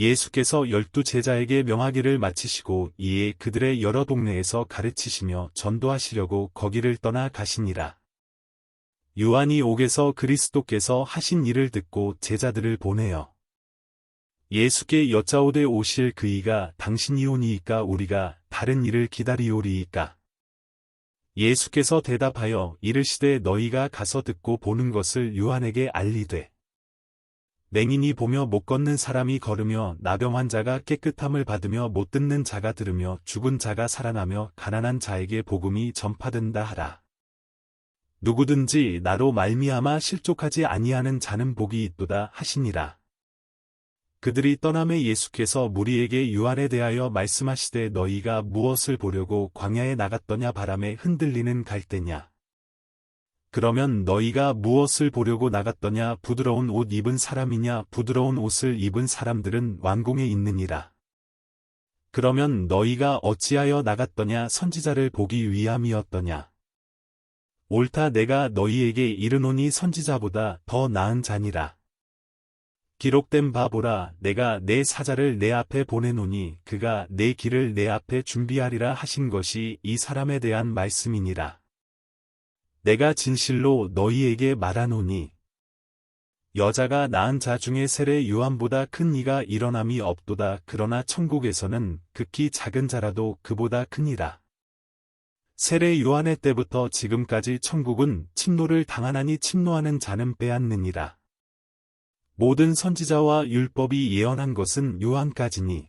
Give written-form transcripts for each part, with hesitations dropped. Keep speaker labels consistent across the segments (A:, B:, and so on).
A: 예수께서 12제자에게 명하기를 마치시고 이에 그들의 여러 동네에서 가르치시며 전도하시려고 거기를 떠나 가시니라. 요한이 옥에서 그리스도께서 하신 일을 듣고 제자들을 보내어 예수께 여짜오되 오실 그이가 당신이 오니이까 우리가 다른 일을 기다리오리이까. 예수께서 대답하여 이르시되 너희가 가서 듣고 보는 것을 요한에게 알리되 맹인이 보며 못 걷는 사람이 걸으며 나병 환자가 깨끗함을 받으며 못 듣는 자가 들으며 죽은 자가 살아나며 가난한 자에게 복음이 전파된다 하라. 누구든지 나로 말미암아 실족하지 아니하는 자는 복이 있도다 하시니라. 그들이 떠남에 예수께서 무리에게 요한에 대하여 말씀하시되 너희가 무엇을 보려고 광야에 나갔더냐 바람에 흔들리는 갈대냐. 그러면 너희가 무엇을 보려고 나갔더냐 부드러운 옷 입은 사람이냐 부드러운 옷을 입은 사람들은 왕궁에 있느니라. 그러면 너희가 어찌하여 나갔더냐 선지자를 보기 위함이었더냐. 옳다 내가 너희에게 이르노니 선지자보다 더 나은 자니라. 기록된 바 보라 내가 내 사자를 내 앞에 보내노니 그가 내 길을 내 앞에 준비하리라 하신 것이 이 사람에 대한 말씀이니라. 내가 진실로 너희에게 말하노니 여자가 낳은 자 중에 세례 요한보다 큰 이가 일어남이 없도다. 그러나 천국에서는 극히 작은 자라도 그보다 크니라. 세례 요한의 때부터 지금까지 천국은 침노를 당하나니 침노하는 자는 빼앗느니라. 모든 선지자와 율법이 예언한 것은 요한까지니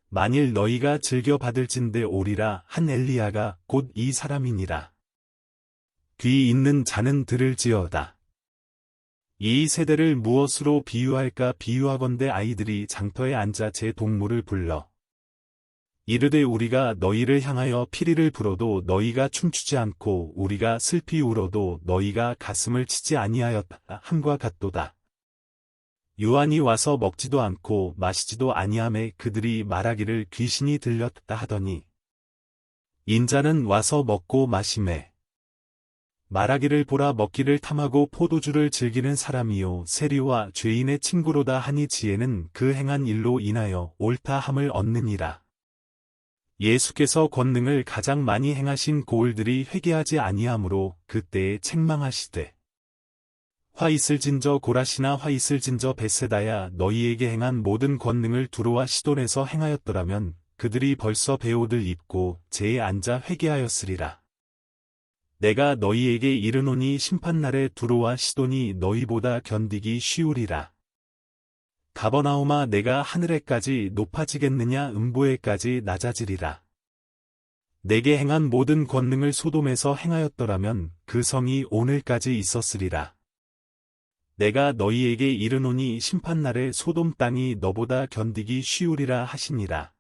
A: 만일 너희가 즐겨 받을진대 오리라 한 엘리야가 곧 이 사람이니라. 귀 있는 자는 들을지어다. 이 세대를 무엇으로 비유할까 비유하건대 아이들이 장터에 앉아 제 동물을 불러 이르되 우리가 너희를 향하여 피리를 불어도 너희가 춤추지 않고 우리가 슬피 울어도 너희가 가슴을 치지 아니하였다 함과 같도다. 요한이 와서 먹지도 않고 마시지도 아니하매 그들이 말하기를 귀신이 들렸다 하더니 인자는 와서 먹고 마시매 말하기를 보라 먹기를 탐하고 포도주를 즐기는 사람이요 세리와 죄인의 친구로다 하니 지혜는 그 행한 일로 인하여 옳다 함을 얻느니라. 예수께서 권능을 가장 많이 행하신 고을들이 회개하지 아니하므로 그때에 책망하시되 화 있을진저 고라시나 화 있을진저 벳세다야 너희에게 행한 모든 권능을 두로와 시돈에서 행하였더라면 그들이 벌써 베옷을 입고 제에 앉아 회개하였으리라. 내가 너희에게 이르노니 심판날에 두로와 시돈이 너희보다 견디기 쉬우리라. 가버나움아 내가 하늘에까지 높아지겠느냐 음보에까지 낮아지리라. 내게 행한 모든 권능을 소돔에서 행하였더라면 그 성이 오늘까지 있었으리라. 내가 너희에게 이르노니 심판날에 소돔 땅이 너보다 견디기 쉬우리라 하시니라.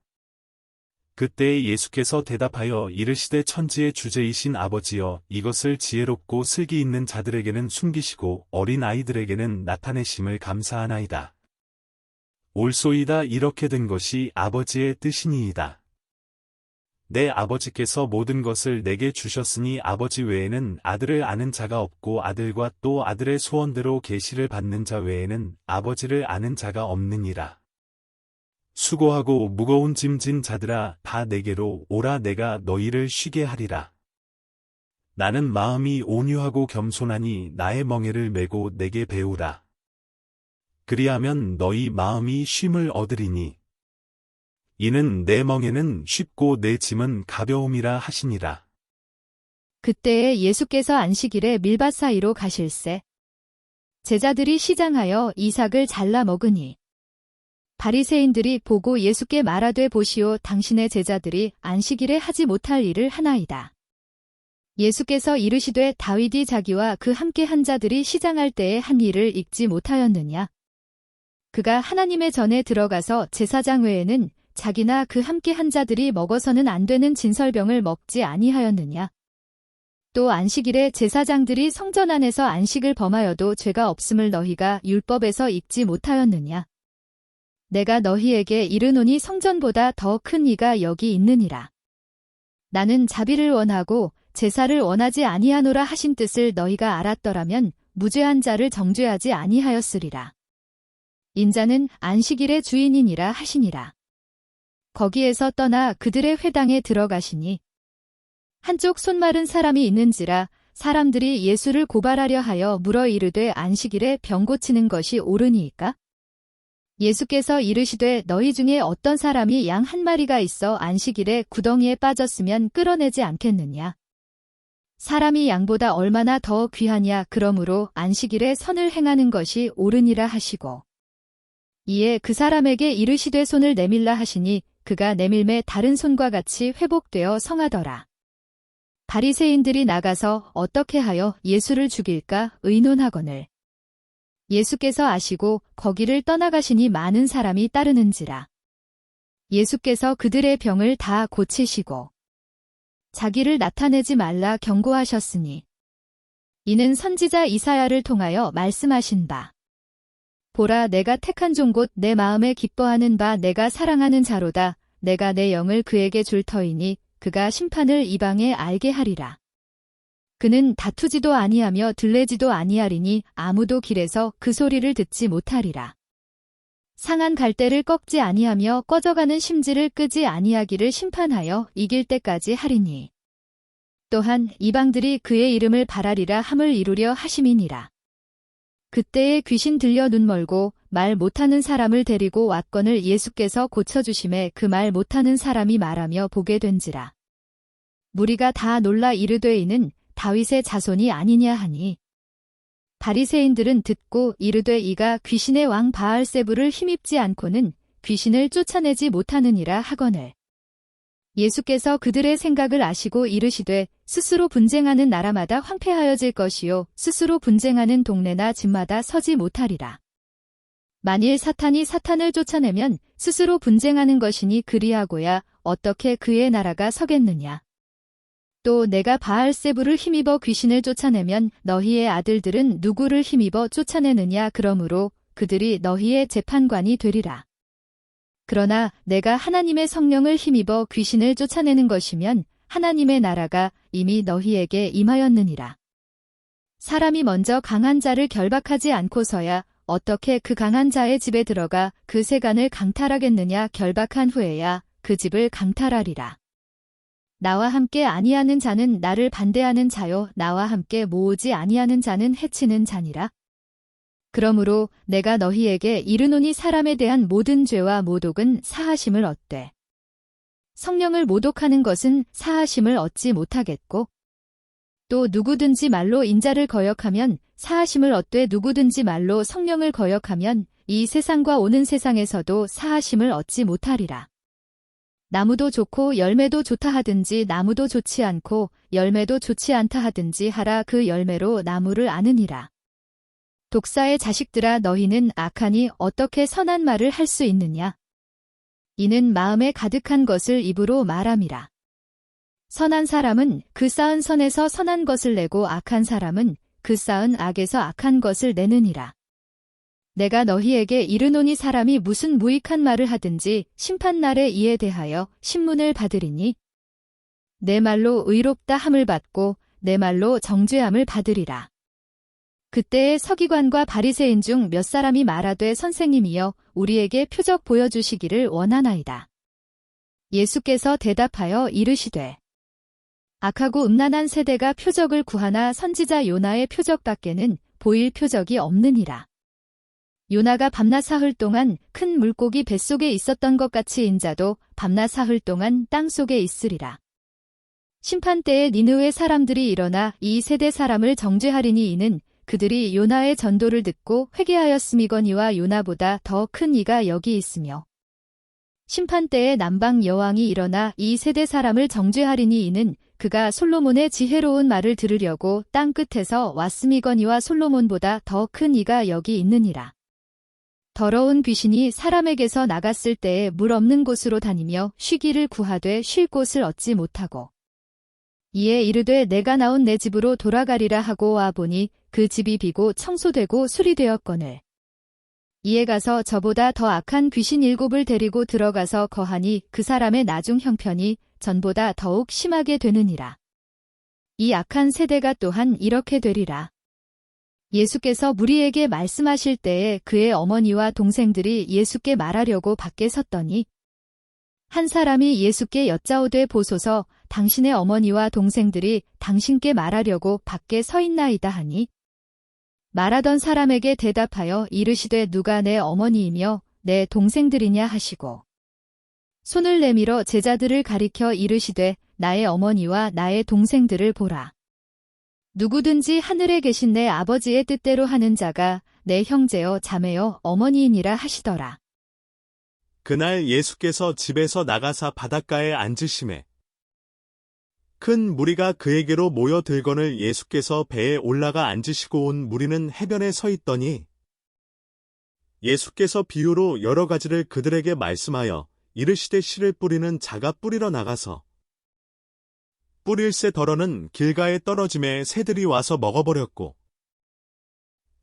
A: 그때 예수께서 대답하여 이르시되 천지의 주제이신 아버지여 이것을 지혜롭고 슬기 있는 자들에게는 숨기시고 어린 아이들에게는 나타내심을 감사하나이다. 옳소이다 이렇게 된 것이 아버지의 뜻이니이다. 내 아버지께서 모든 것을 내게 주셨으니 아버지 외에는 아들을 아는 자가 없고 아들과 또 아들의 소원대로 계시를 받는 자 외에는 아버지를 아는 자가 없느니라. 수고하고 무거운 짐 진 자들아 다 내게로 오라 내가 너희를 쉬게 하리라. 나는 마음이 온유하고 겸손하니 나의 멍에를 메고 내게 배우라. 그리하면 너희 마음이 쉼을 얻으리니 이는 내 멍에는 쉽고 내 짐은 가벼움이라 하시니라.
B: 그때에 예수께서 안식일에 밀밭 사이로 가실새 제자들이 시장하여 이삭을 잘라 먹으니 바리새인들이 보고 예수께 말하되 보시오 당신의 제자들이 안식일에 하지 못할 일을 하나이다. 예수께서 이르시되 다윗이 자기와 그 함께 한 자들이 시장할 때에 한 일을 읽지 못하였느냐. 그가 하나님의 전에 들어가서 제사장 외에는 자기나 그 함께 한 자들이 먹어서는 안 되는 진설병을 먹지 아니하였느냐. 또 안식일에 제사장들이 성전 안에서 안식을 범하여도 죄가 없음을 너희가 율법에서 읽지 못하였느냐. 내가 너희에게 이르노니 성전보다 더 큰 이가 여기 있느니라. 나는 자비를 원하고 제사를 원하지 아니하노라 하신 뜻을 너희가 알았더라면 무죄한 자를 정죄하지 아니하였으리라. 인자는 안식일의 주인이니라 하시니라. 거기에서 떠나 그들의 회당에 들어가시니 한쪽 손마른 사람이 있는지라 사람들이 예수를 고발하려 하여 물어 이르되 안식일에 병 고치는 것이 옳으니이까? 예수께서 이르시되 너희 중에 어떤 사람이 양 한 마리가 있어 안식일에 구덩이에 빠졌으면 끌어내지 않겠느냐? 사람이 양보다 얼마나 더 귀하냐 그러므로 안식일에 선을 행하는 것이 옳으니라 하시고 이에 그 사람에게 이르시되 손을 내밀라 하시니 그가 내밀매 다른 손과 같이 회복되어 성하더라. 바리새인들이 나가서 어떻게 하여 예수를 죽일까 의논하거늘 예수께서 아시고 거기를 떠나가시니 많은 사람이 따르는지라. 예수께서 그들의 병을 다 고치시고 자기를 나타내지 말라 경고하셨으니 이는 선지자 이사야를 통하여 말씀하신 바 보라 내가 택한 종 곧 내 마음에 기뻐하는 바 내가 사랑하는 자로다. 내가 내 영을 그에게 줄 터이니 그가 심판을 이방에 알게 하리라. 그는 다투지도 아니하며 들레지도 아니하리니 아무도 길에서 그 소리를 듣지 못하리라. 상한 갈대를 꺾지 아니하며 꺼져가는 심지를 끄지 아니하기를 심판하여 이길 때까지 하리니. 또한 이방들이 그의 이름을 바라리라 함을 이루려 하심이니라. 그때에 귀신 들려 눈 멀고 말 못하는 사람을 데리고 왔거늘 예수께서 고쳐주심에 그 말 못하는 사람이 말하며 보게 된지라. 무리가 다 놀라 이르되 이는 다윗의 자손이 아니냐 하니 바리새인들은 듣고 이르되 이가 귀신의 왕 바알세불을 힘입지 않고는 귀신을 쫓아내지 못하느니라 하거늘 예수께서 그들의 생각을 아시고 이르시되 스스로 분쟁하는 나라마다 황폐하여질 것이요 스스로 분쟁하는 동네나 집마다 서지 못하리라. 만일 사탄이 사탄을 쫓아내면 스스로 분쟁하는 것이니 그리하고야 어떻게 그의 나라가 서겠느냐. 또 내가 바알세불을 힘입어 귀신을 쫓아내면 너희의 아들들은 누구를 힘입어 쫓아내느냐 그러므로 그들이 너희의 재판관이 되리라. 그러나 내가 하나님의 성령을 힘입어 귀신을 쫓아내는 것이면 하나님의 나라가 이미 너희에게 임하였느니라. 사람이 먼저 강한 자를 결박하지 않고서야 어떻게 그 강한 자의 집에 들어가 그 세간을 강탈하겠느냐 결박한 후에야 그 집을 강탈하리라. 나와 함께 아니하는 자는 나를 반대하는 자요 나와 함께 모으지 아니하는 자는 해치는 자니라. 그러므로 내가 너희에게 이르노니 사람에 대한 모든 죄와 모독은 사하심을 얻되 성령을 모독하는 것은 사하심을 얻지 못하겠고 또 누구든지 말로 인자를 거역하면 사하심을 얻되 누구든지 말로 성령을 거역하면 이 세상과 오는 세상에서도 사하심을 얻지 못하리라. 나무도 좋고 열매도 좋다 하든지 나무도 좋지 않고 열매도 좋지 않다 하든지 하라 그 열매로 나무를 아느니라. 독사의 자식들아 너희는 악하니 어떻게 선한 말을 할 수 있느냐. 이는 마음에 가득한 것을 입으로 말함이라. 선한 사람은 그 쌓은 선에서 선한 것을 내고 악한 사람은 그 쌓은 악에서 악한 것을 내느니라. 내가 너희에게 이르노니 사람이 무슨 무익한 말을 하든지 심판날에 이에 대하여 신문을 받으리니 내 말로 의롭다 함을 받고 내 말로 정죄함을 받으리라. 그때에 서기관과 바리새인 중 몇 사람이 말하되 선생님이여 우리에게 표적 보여주시기를 원하나이다. 예수께서 대답하여 이르시되 악하고 음란한 세대가 표적을 구하나 선지자 요나의 표적밖에는 보일 표적이 없느니라. 요나가 밤낮 사흘 동안 큰 물고기 뱃속에 있었던 것 같이 인자도 밤낮 사흘 동안 땅속에 있으리라. 심판때에 니느웨 사람들이 일어나 이 세대 사람을 정죄하리니 이는 그들이 요나의 전도를 듣고 회개하였음이거니와 요나보다 더 큰 이가 여기 있으며 심판때에 남방 여왕이 일어나 이 세대 사람을 정죄하리니 이는 그가 솔로몬의 지혜로운 말을 들으려고 땅 끝에서 왔음이거니와 솔로몬보다 더 큰 이가 여기 있느니라. 더러운 귀신이 사람에게서 나갔을 때에 물 없는 곳으로 다니며 쉬기를 구하되 쉴 곳을 얻지 못하고 이에 이르되 내가 나온 내 집으로 돌아가리라 하고 와보니 그 집이 비고 청소되고 수리되었거늘 이에 가서 저보다 더 악한 귀신 7을 데리고 들어가서 거하니 그 사람의 나중 형편이 전보다 더욱 심하게 되느니라. 이 악한 세대가 또한 이렇게 되리라. 예수께서 무리에게 말씀하실 때에 그의 어머니와 동생들이 예수께 말하려고 밖에 섰더니 한 사람이 예수께 여짜오되 보소서 당신의 어머니와 동생들이 당신께 말하려고 밖에 서 있나이다 하니 말하던 사람에게 대답하여 이르시되 누가 내 어머니이며 내 동생들이냐 하시고 손을 내밀어 제자들을 가리켜 이르시되 나의 어머니와 나의 동생들을 보라. 누구든지 하늘에 계신 내 아버지의 뜻대로 하는 자가 내 형제여 자매여 어머니이니라 하시더라.
C: 그날 예수께서 집에서 나가사 바닷가에 앉으심에 큰 무리가 그에게로 모여들거늘 예수께서 배에 올라가 앉으시고 온 무리는 해변에 서 있더니 예수께서 비유로 여러 가지를 그들에게 말씀하여 이르시되 씨를 뿌리는 자가 뿌리러 나가서 뿌릴새 덜어는 길가에 떨어짐에 새들이 와서 먹어버렸고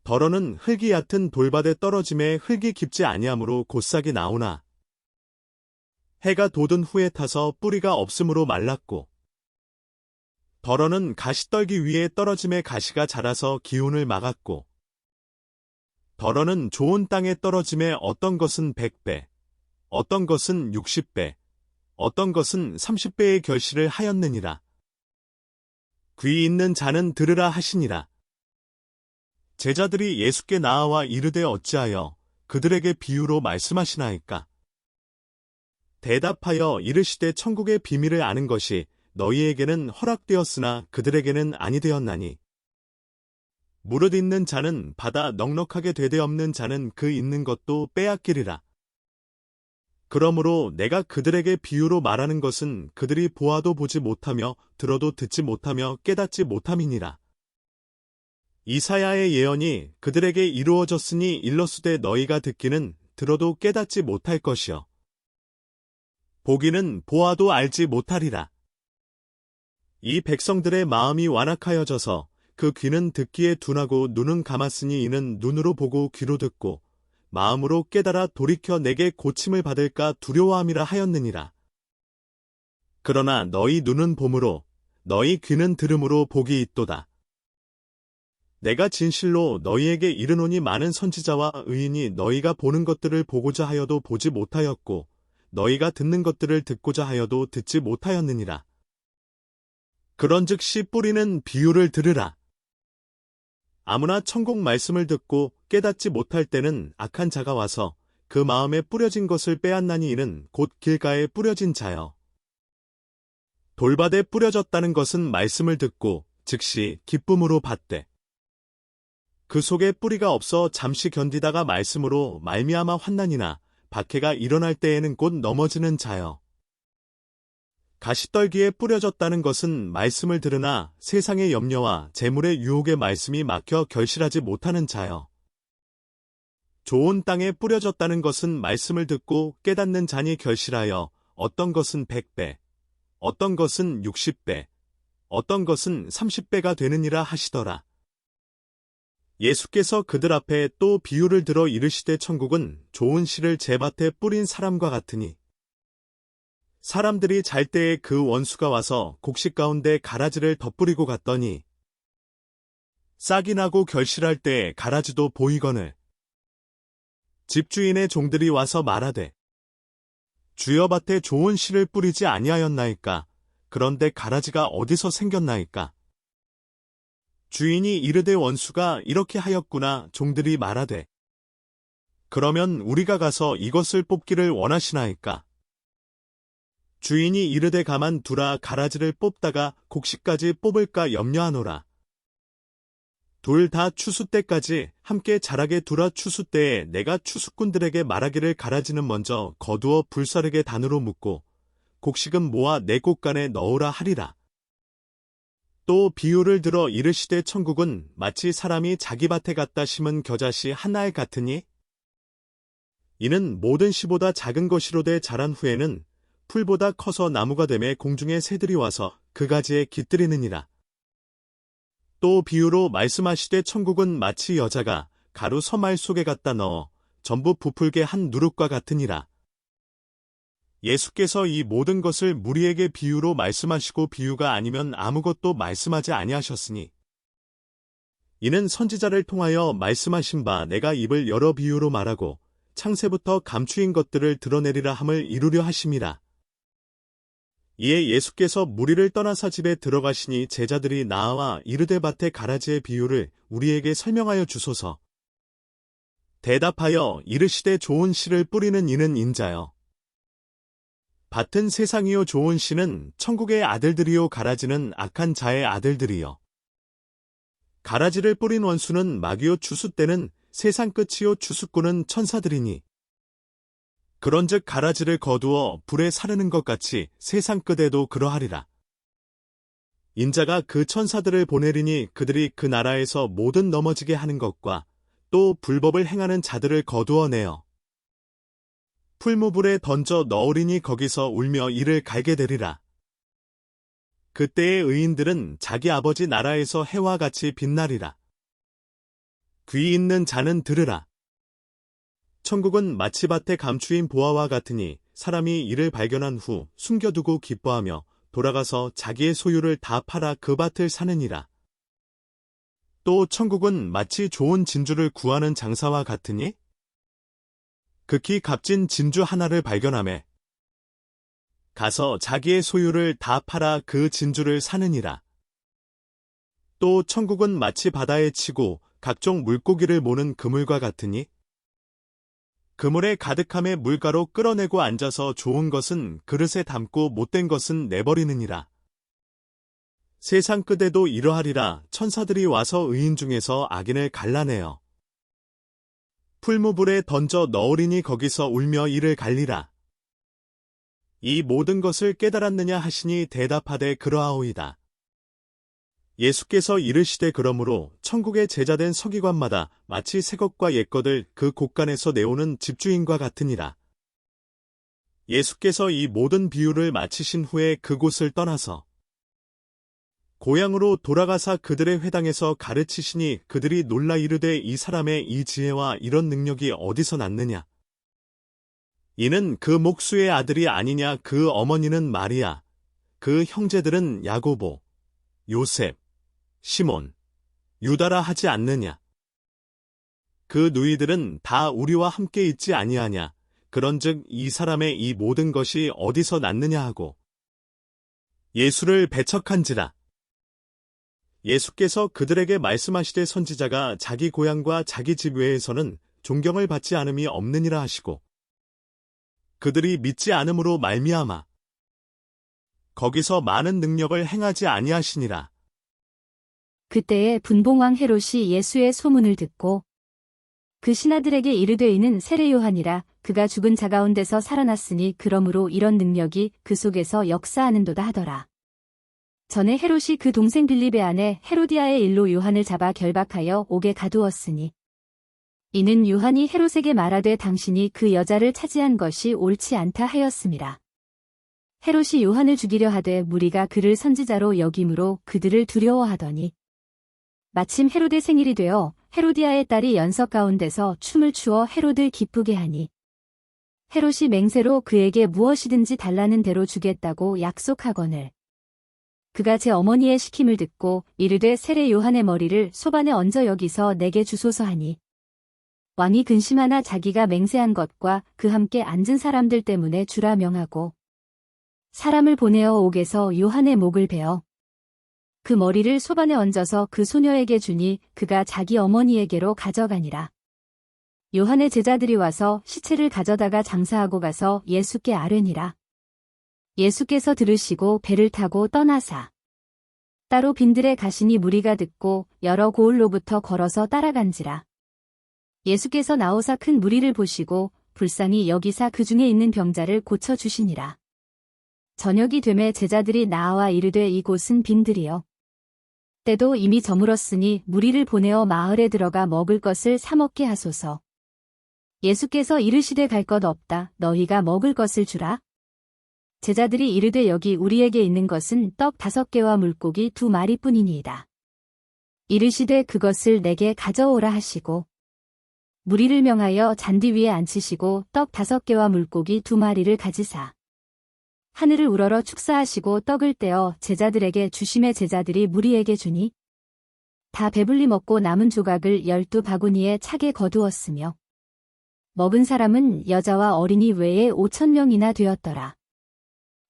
C: 덜어는 흙이 얕은 돌밭에 떨어짐에 흙이 깊지 아니하므로 곧싹이 나오나 해가 돋은 후에 타서 뿌리가 없으므로 말랐고 덜어는 가시떨기 위에 떨어짐에 가시가 자라서 기운을 막았고 덜어는 좋은 땅에 떨어짐에 어떤 것은 100배, 어떤 것은 60배, 어떤 것은 30배의 결실을 하였느니라. 귀 있는 자는 들으라 하시니라. 제자들이 예수께 나아와 이르되 어찌하여 그들에게 비유로 말씀하시나이까? 대답하여 이르시되 천국의 비밀을 아는 것이 너희에게는 허락되었으나 그들에게는 아니 되었나니 무릇 있는 자는 받아 넉넉하게 되되 없는 자는 그 있는 것도 빼앗기리라. 그러므로 내가 그들에게 비유로 말하는 것은 그들이 보아도 보지 못하며 들어도 듣지 못하며 깨닫지 못함이니라. 이사야의 예언이 그들에게 이루어졌으니 일러스되 너희가 듣기는 들어도 깨닫지 못할 것이요 보기는 보아도 알지 못하리라. 이 백성들의 마음이 완악하여져서 그 귀는 듣기에 둔하고 눈은 감았으니 이는 눈으로 보고 귀로 듣고 마음으로 깨달아 돌이켜 내게 고침을 받을까 두려워함이라 하였느니라. 그러나 너희 눈은 봄으로 너희 귀는 들음으로 복이 있도다. 내가 진실로 너희에게 이르노니 많은 선지자와 의인이 너희가 보는 것들을 보고자 하여도 보지 못하였고 너희가 듣는 것들을 듣고자 하여도 듣지 못하였느니라. 그런즉 씨 뿌리는 비유를 들으라. 아무나 천국 말씀을 듣고 깨닫지 못할 때는 악한 자가 와서 그 마음에 뿌려진 것을 빼앗나니 이는 곧 길가에 뿌려진 자여. 돌밭에 뿌려졌다는 것은 말씀을 듣고 즉시 기쁨으로 받되 그 속에 뿌리가 없어 잠시 견디다가 말씀으로 말미암아 환난이나 박해가 일어날 때에는 곧 넘어지는 자여. 가시떨기에 뿌려졌다는 것은 말씀을 들으나 세상의 염려와 재물의 유혹의 말씀이 막혀 결실하지 못하는 자여. 좋은 땅에 뿌려졌다는 것은 말씀을 듣고 깨닫는 자니 결실하여 어떤 것은 100배, 어떤 것은 60배, 어떤 것은 30배가 되느니라 하시더라. 예수께서 그들 앞에 또 비유를 들어 이르시되 천국은 좋은 씨를 제 밭에 뿌린 사람과 같으니 사람들이 잘 때에 그 원수가 와서 곡식 가운데 가라지를 덧뿌리고 갔더니 싹이 나고 결실할 때에 가라지도 보이거늘 집주인의 종들이 와서 말하되 주여 밭에 좋은 씨를 뿌리지 아니하였나이까? 그런데 가라지가 어디서 생겼나이까? 주인이 이르되 원수가 이렇게 하였구나. 종들이 말하되 그러면 우리가 가서 이것을 뽑기를 원하시나이까? 주인이 이르되 가만 두라. 가라지를 뽑다가 곡식까지 뽑을까 염려하노라. 둘 다 추수 때까지 함께 자라게 두라. 추수 때에 내가 추수꾼들에게 말하기를 가라지는 먼저 거두어 불사르게 단으로 묶고 곡식은 모아 내 곳간에 넣으라 하리라. 또 비유를 들어 이르시되 천국은 마치 사람이 자기 밭에 갖다 심은 겨자씨 한 알 같으니 이는 모든 씨보다 작은 것이로되 자란 후에는 풀보다 커서 나무가 되매 공중의 새들이 와서 그 가지에 깃들이느니라. 또 비유로 말씀하시되 천국은 마치 여자가 가루 서말 속에 갖다 넣어 전부 부풀게 한 누룩과 같으니라. 예수께서 이 모든 것을 무리에게 비유로 말씀하시고 비유가 아니면 아무것도 말씀하지 아니하셨으니 이는 선지자를 통하여 말씀하신 바 내가 입을 여러 비유로 말하고 창세부터 감추인 것들을 드러내리라 함을 이루려 하심이라. 이에 예수께서 무리를 떠나사 집에 들어가시니 제자들이 나와 이르되 밭의 가라지의 비유를 우리에게 설명하여 주소서. 대답하여 이르시되 좋은 씨를 뿌리는 이는 인자여. 밭은 세상이요 좋은 씨는 천국의 아들들이요 가라지는 악한 자의 아들들이요. 가라지를 뿌린 원수는 마귀요 추수때는 세상 끝이요 추수꾼은 천사들이니. 그런즉 가라지를 거두어 불에 사르는 것 같이 세상 끝에도 그러하리라. 인자가 그 천사들을 보내리니 그들이 그 나라에서 모든 넘어지게 하는 것과 또 불법을 행하는 자들을 거두어내어 풀무불에 던져 넣으리니 거기서 울며 이를 갈게 되리라. 그때의 의인들은 자기 아버지 나라에서 해와 같이 빛나리라. 귀 있는 자는 들으라. 천국은 마치 밭에 감추인 보화와 같으니 사람이 이를 발견한 후 숨겨두고 기뻐하며 돌아가서 자기의 소유를 다 팔아 그 밭을 사느니라. 또 천국은 마치 좋은 진주를 구하는 장사와 같으니 극히 값진 진주 하나를 발견하매 가서 자기의 소유를 다 팔아 그 진주를 사느니라. 또 천국은 마치 바다에 치고 각종 물고기를 모는 그물과 같으니 그물에 가득함에 물가로 끌어내고 앉아서 좋은 것은 그릇에 담고 못된 것은 내버리느니라. 세상 끝에도 이러하리라. 천사들이 와서 의인 중에서 악인을 갈라내어 풀무불에 던져 넣으리니 거기서 울며 이를 갈리라. 이 모든 것을 깨달았느냐 하시니 대답하되 그러하오이다. 예수께서 이르시되 그러므로 천국의 제자된 서기관마다 마치 새것과 옛것을 그 곳간에서 내오는 집주인과 같으니라. 예수께서 이 모든 비유를 마치신 후에 그곳을 떠나서 고향으로 돌아가사 그들의 회당에서 가르치시니 그들이 놀라 이르되 이 사람의 이 지혜와 이런 능력이 어디서 났느냐. 이는 그 목수의 아들이 아니냐. 그 어머니는 마리아, 그 형제들은 야고보, 요셉, 시몬, 유다라 하지 않느냐. 그 누이들은 다 우리와 함께 있지 아니하냐. 그런즉 이 사람의 이 모든 것이 어디서 났느냐 하고 예수를 배척한지라. 예수께서 그들에게 말씀하시되 선지자가 자기 고향과 자기 집 외에서는 존경을 받지 않음이 없느니라 하시고 그들이 믿지 않음으로 말미암아 거기서 많은 능력을 행하지 아니하시니라.
B: 그때에 분봉왕 헤롯이 예수의 소문을 듣고 그 신하들에게 이르되 이는 세례 요한이라. 그가 죽은 자 가운데서 살아났으니 그러므로 이런 능력이 그 속에서 역사하는도다 하더라. 전에 헤롯이 그 동생 빌립의 아내 헤로디아의 일로 요한을 잡아 결박하여 옥에 가두었으니 이는 요한이 헤롯에게 말하되 당신이 그 여자를 차지한 것이 옳지 않다 하였음이라. 헤롯이 요한을 죽이려 하되 무리가 그를 선지자로 여김으로 그들을 두려워하더니 마침 헤롯의 생일이 되어 헤로디아의 딸이 연석 가운데서 춤을 추어 헤롯을 기쁘게 하니 헤롯이 맹세로 그에게 무엇이든지 달라는 대로 주겠다고 약속하거늘 그가 제 어머니의 시킴을 듣고 이르되 세례 요한의 머리를 소반에 얹어 여기서 내게 주소서 하니 왕이 근심하나 자기가 맹세한 것과 그 함께 앉은 사람들 때문에 주라 명하고 사람을 보내어 옥에서 요한의 목을 베어 그 머리를 소반에 얹어서 그 소녀에게 주니 그가 자기 어머니에게로 가져가니라. 요한의 제자들이 와서 시체를 가져다가 장사하고 가서 예수께 아뢰니라. 예수께서 들으시고 배를 타고 떠나사 따로 빈들에 가시니 무리가 듣고 여러 고을로부터 걸어서 따라간지라. 예수께서 나오사 큰 무리를 보시고 불쌍히 여기사 그 중에 있는 병자를 고쳐주시니라. 저녁이 되매 제자들이 나와 이르되 이곳은 빈들이요. 때도 이미 저물었으니 무리를 보내어 마을에 들어가 먹을 것을 사 먹게 하소서. 예수께서 이르시되 갈 것 없다. 너희가 먹을 것을 주라. 제자들이 이르되 여기 우리에게 있는 것은 떡 5개와 물고기 2마리뿐이니이다. 이르시되 그것을 내게 가져오라 하시고 무리를 명하여 잔디 위에 앉히시고 떡 5개와 물고기 2마리를 가지사 하늘을 우러러 축사하시고 떡을 떼어 제자들에게 주심에 제자들이 무리에게 주니 다 배불리 먹고 남은 조각을 12바구니에 차게 거두었으며 먹은 사람은 여자와 어린이 외에 5,000명이나 되었더라.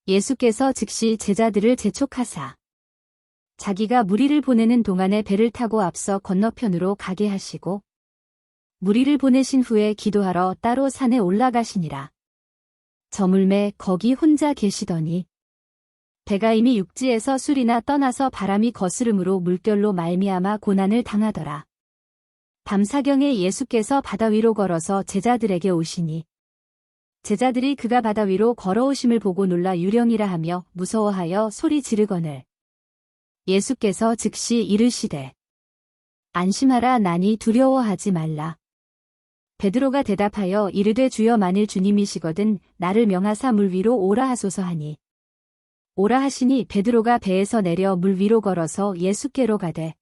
B: 예수께서 즉시 제자들을 재촉하사 자기가 무리를 보내는 동안에 배를 타고 앞서 건너편으로 가게 하시고 무리를 보내신 후에 기도하러 따로 산에 올라가시니라. 저물매 거기 혼자 계시더니 배가 이미 육지에서 술이나 떠나서 바람이 거스름으로 물결로 말미암아 고난을 당하더라. 밤사경에 예수께서 바다 위로 걸어서 제자들에게 오시니 제자들이 그가 바다 위로 걸어오심을 보고 놀라 유령이라 하며 무서워하여 소리 지르거늘 예수께서 즉시 이르시되 안심하라 나니 두려워하지 말라. 베드로가 대답하여 이르되 주여 만일 주님이시거든 나를 명하사 물 위로 오라 하소서 하니 오라 하시니 베드로가 배에서 내려 물 위로 걸어서 예수께로 가되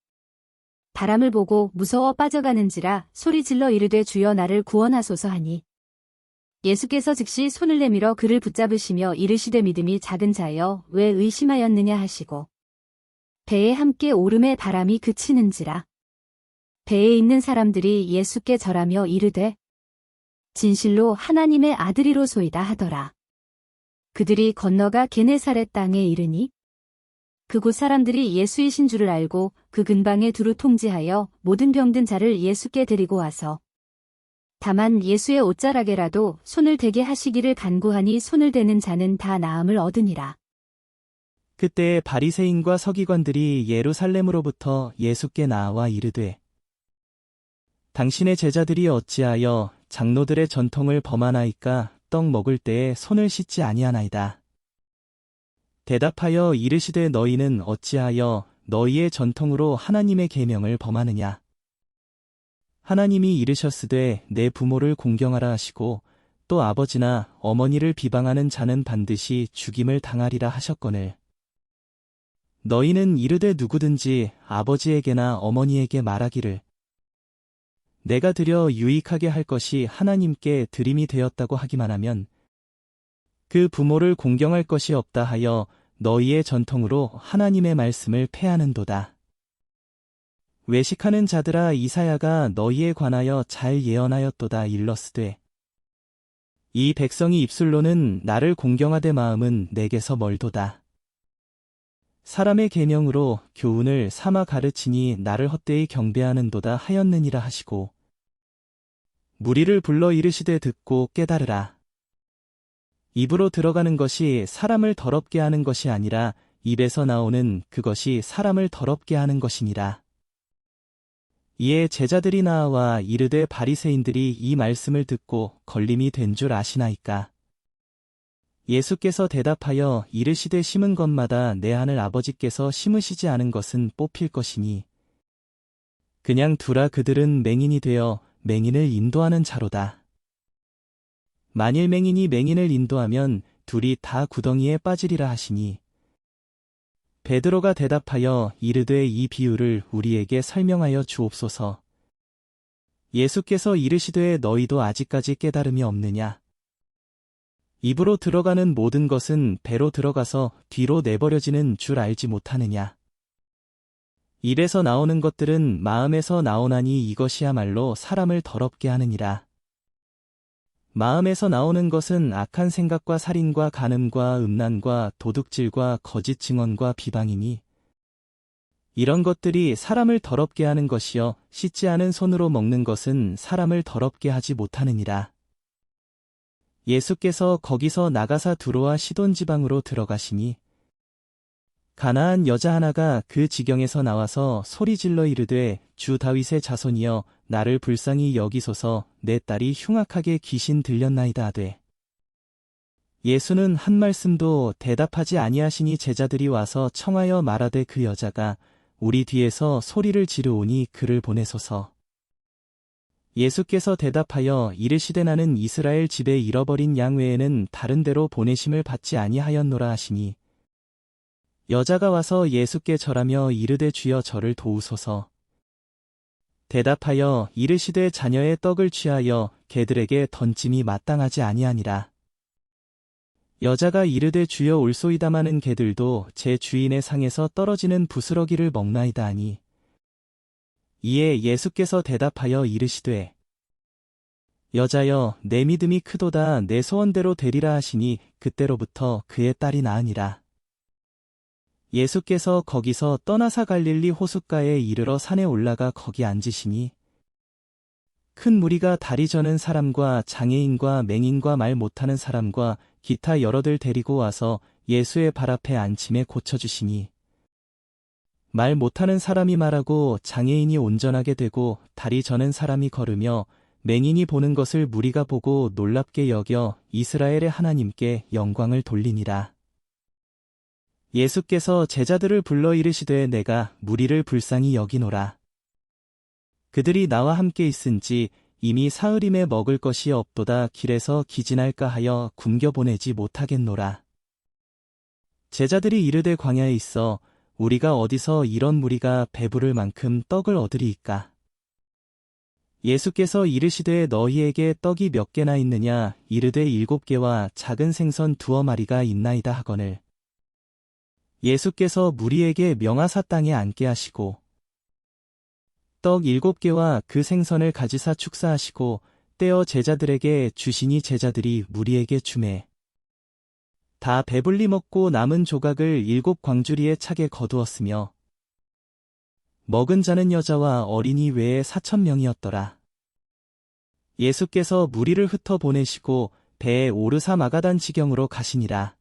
B: 바람을 보고 무서워 빠져가는지라 소리질러 이르되 주여 나를 구원하소서 하니 예수께서 즉시 손을 내밀어 그를 붙잡으시며 이르시되 믿음이 작은 자여 왜 의심하였느냐 하시고 배에 함께 오름에 바람이 그치는지라 배에 있는 사람들이 예수께 절하며 이르되 진실로 하나님의 아들이로소이다 하더라. 그들이 건너가 게네사렛 땅에 이르니 그곳 사람들이 예수이신 줄을 알고 그 근방에 두루 통지하여 모든 병든 자를 예수께 데리고 와서 다만 예수의 옷자락에라도 손을 대게 하시기를 간구하니 손을 대는 자는 다 나음을 얻으니라.
D: 그때 바리새인과 서기관들이 예루살렘으로부터 예수께 나와 이르되 당신의 제자들이 어찌하여 장로들의 전통을 범하나이까 떡 먹을 때에 손을 씻지 아니하나이다. 대답하여 이르시되 너희는 어찌하여 너희의 전통으로 하나님의 계명을 범하느냐. 하나님이 이르셨으되 내 부모를 공경하라 하시고 또 아버지나 어머니를 비방하는 자는 반드시 죽임을 당하리라 하셨거늘. 너희는 이르되 누구든지 아버지에게나 어머니에게 말하기를 내가 드려 유익하게 할 것이 하나님께 드림이 되었다고 하기만 하면 그 부모를 공경할 것이 없다 하여 너희의 전통으로 하나님의 말씀을 폐하는도다. 외식하는 자들아 이사야가 너희에 관하여 잘 예언하였도다 일러스되 이 백성이 입술로는 나를 공경하되 마음은 내게서 멀도다. 사람의 계명으로 교훈을 삼아 가르치니 나를 헛되이 경배하는도다 하였느니라 하시고 무리를 불러 이르시되 듣고 깨달으라. 입으로 들어가는 것이 사람을 더럽게 하는 것이 아니라 입에서 나오는 그것이 사람을 더럽게 하는 것이니라. 이에 제자들이 나와 이르되 바리새인들이 이 말씀을 듣고 걸림이 된 줄 아시나이까. 예수께서 대답하여 이르시되 심은 것마다 내 하늘 아버지께서 심으시지 않은 것은 뽑힐 것이니 그냥 두라 그들은 맹인이 되어 맹인을 인도하는 자로다. 만일 맹인이 맹인을 인도하면 둘이 다 구덩이에 빠지리라 하시니 베드로가 대답하여 이르되 이 비유를 우리에게 설명하여 주옵소서. 예수께서 이르시되 너희도 아직까지 깨달음이 없느냐. 입으로 들어가는 모든 것은 배로 들어가서 뒤로 내버려지는 줄 알지 못하느냐. 입에서 나오는 것들은 마음에서 나오나니 이것이야말로 사람을 더럽게 하느니라. 마음에서 나오는 것은 악한 생각과 살인과 간음과 음란과 도둑질과 거짓 증언과 비방이니 이런 것들이 사람을 더럽게 하는 것이요 씻지 않은 손으로 먹는 것은 사람을 더럽게 하지 못하느니라. 예수께서 거기서 나가사 두로와 시돈 지방으로 들어가시니 가나안 여자 하나가 그 지경에서 나와서 소리질러 이르되 주 다윗의 자손이여 나를 불쌍히 여기소서 내 딸이 흉악하게 귀신 들렸나이다 하되 예수는 한 말씀도 대답하지 아니하시니 제자들이 와서 청하여 말하되 그 여자가 우리 뒤에서 소리를 지르오니 그를 보내소서. 예수께서 대답하여 이르시되 나는 이스라엘 집에 잃어버린 양 외에는 다른 데로 보내심을 받지 아니하였노라 하시니 여자가 와서 예수께 절하며 이르되 주여 저를 도우소서. 대답하여 이르시되 자녀의 떡을 취하여 개들에게 던짐이 마땅하지 아니하니라. 여자가 이르되 주여 올소이다마는 개들도 제 주인의 상에서 떨어지는 부스러기를 먹나이다 하니 이에 예수께서 대답하여 이르시되 여자여 내 믿음이 크도다 내 소원대로 되리라 하시니 그때로부터 그의 딸이 나으니라. 예수께서 거기서 떠나사 갈릴리 호숫가에 이르러 산에 올라가 거기 앉으시니 큰 무리가 다리 저는 사람과 장애인과 맹인과 말 못하는 사람과 기타 여러들 데리고 와서 예수의 발 앞에 앉힘에 고쳐주시니 말 못하는 사람이 말하고 장애인이 온전하게 되고 다리 저는 사람이 걸으며 맹인이 보는 것을 무리가 보고 놀랍게 여겨 이스라엘의 하나님께 영광을 돌리니라. 예수께서 제자들을 불러 이르시되 내가 무리를 불쌍히 여기노라. 그들이 나와 함께 있은지 이미 사흘임에 먹을 것이 없도다 길에서 기진할까 하여 굶겨 보내지 못하겠노라. 제자들이 이르되 광야에 있어 우리가 어디서 이런 무리가 배부를 만큼 떡을 얻으리이까. 예수께서 이르시되 너희에게 떡이 몇 개나 있느냐 이르되 7개와 작은 생선 2마리가 있나이다 하거늘. 예수께서 무리에게 명하사 땅에 앉게 하시고 떡 7개와 그 생선을 가지사 축사하시고 떼어 제자들에게 주시니 제자들이 무리에게 주매 다 배불리 먹고 남은 조각을 7광주리에 차게 거두었으며 먹은 자는 여자와 어린이 외에 4,000명이었더라. 예수께서 무리를 흩어 보내시고 배에 오르사 마가단 지경으로 가시니라.